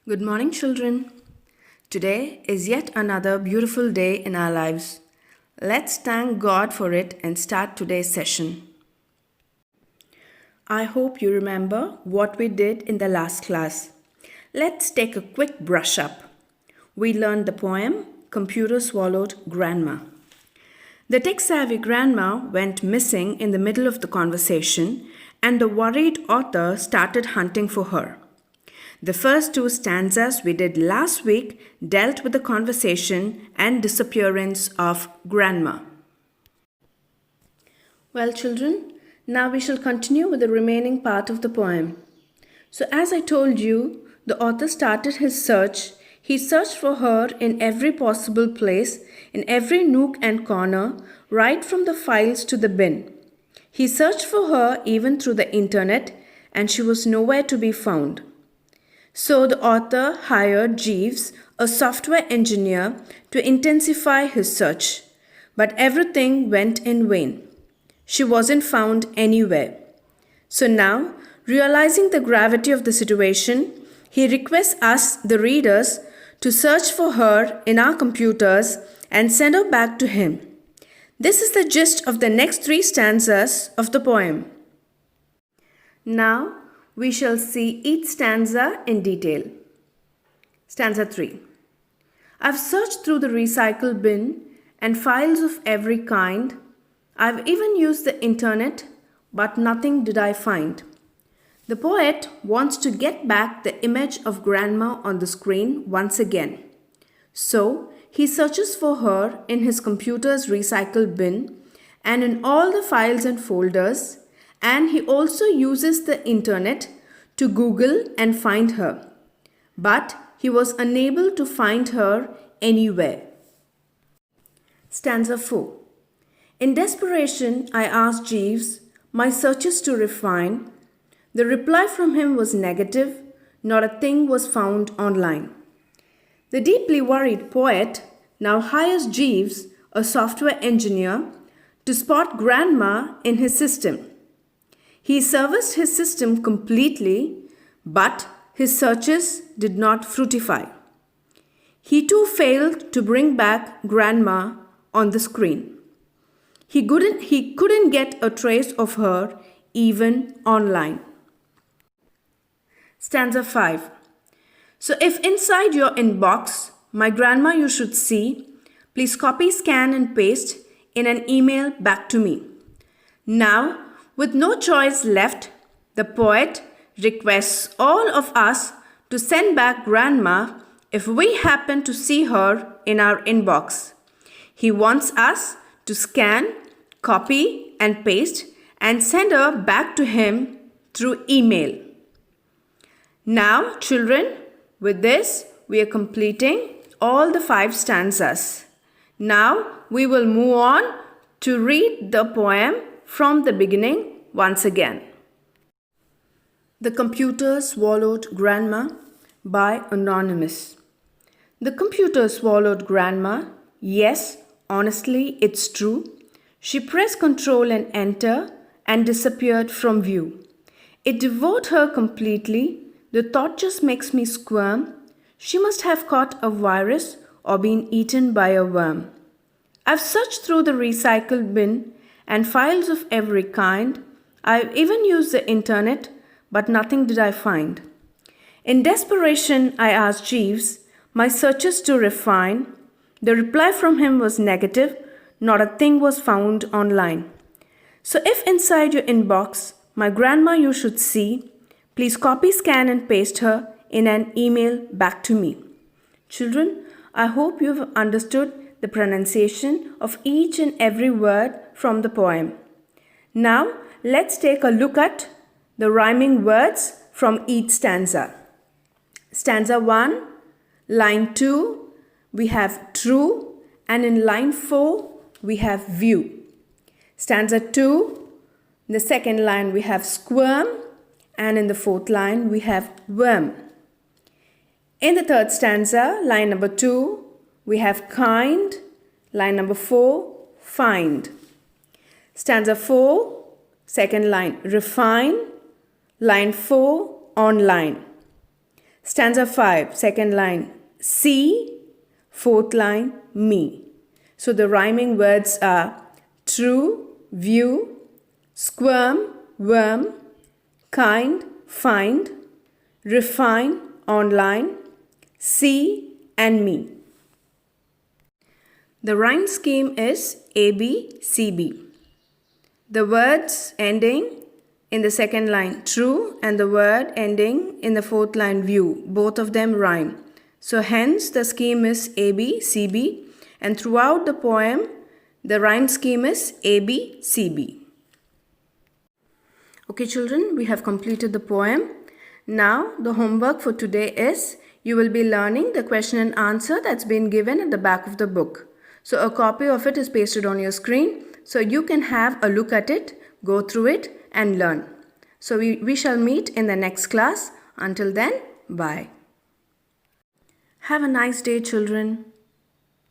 Good morning, children. Today is yet another beautiful day in our lives. Let's thank God for it and start today's session. I hope you remember what we did in the last class. Let's take a quick brush up. We learned the poem Computer Swallowed Grandma. The tech-savvy grandma went missing in the middle of the conversation, and the worried author started hunting for her. The first two stanzas we did last week dealt with the conversation and disappearance of Grandma. Well, children, now we shall continue with the remaining part of the poem. So as I told you, the author started his search. He searched for her in every possible place, in every nook and corner, right from the files to the bin. He searched for her even through the internet, and she was nowhere to be found. So the author hired Jeeves, a software engineer, to intensify his search. But everything went in vain. She wasn't found anywhere. So now, realizing the gravity of the situation, he requests us, the readers, to search for her in our computers and send her back to him. This is the gist of the next three stanzas of the poem. Now, we shall see each stanza in detail. Stanza 3. I've searched through the recycle bin and files of every kind. I've even used the internet, but nothing did I find. The poet wants to get back the image of Grandma on the screen once again. So, he searches for her in his computer's recycle bin and in all the files and folders, and he also uses the internet to Google and find her. But he was unable to find her anywhere. Stanza 4. In desperation, I asked Jeeves my searches to refine. The reply from him was negative. Not a thing was found online. The deeply worried poet now hires Jeeves, a software engineer, to spot Grandma in his system. He serviced his system completely, but his searches did not fructify. He too failed to bring back Grandma on the screen. He couldn't get a trace of her even online. Stanza 5. So if inside your inbox, my grandma you should see, please copy, scan and paste in an email back to me. Now, with no choice left, the poet requests all of us to send back Grandma if we happen to see her in our inbox. He wants us to scan, copy and paste and send her back to him through email. Now, children, with this, we are completing all the 5 stanzas. Now, we will move on to read the poem from the beginning once again. The Computer Swallowed Grandma by Anonymous. The computer swallowed Grandma. Yes, honestly, it's true. She pressed Control and Enter and disappeared from view. It devoured her completely. The thought just makes me squirm. She must have caught a virus or been eaten by a worm. I've searched through the recycle bin and files of every kind. I've even used the internet, but nothing did I find. In desperation, I asked Jeeves my searches to refine. The reply from him was negative. Not a thing was found online. So if inside your inbox, my grandma you should see, please copy, scan and paste her in an email back to me. Children, I hope you have understood the pronunciation of each and every word from the poem. Now, let's take a look at the rhyming words from each stanza. Stanza 1, line 2, we have true, and in line 4, we have view. Stanza 2, in the second line we have squirm, and in the fourth line we have worm. In the third stanza, line number 2, we have kind, line number 4, find. Stanza 4, second line refine, line 4, online. Stanza 5, second line, see, fourth line, me. So the rhyming words are true, view, squirm, worm, kind, find, refine, online, see, and me. The rhyme scheme is ABCB. The words ending in the second line, true, and the word ending in the fourth line, view, both of them rhyme. So hence the scheme is ABCB, and throughout the poem, the rhyme scheme is ABCB. Okay children, we have completed the poem. Now the homework for today is you will be learning the question and answer that's been given at the back of the book. So a copy of it is pasted on your screen so you can have a look at it, go through it and learn. So we shall meet in the next class. Until then, bye. Have a nice day children.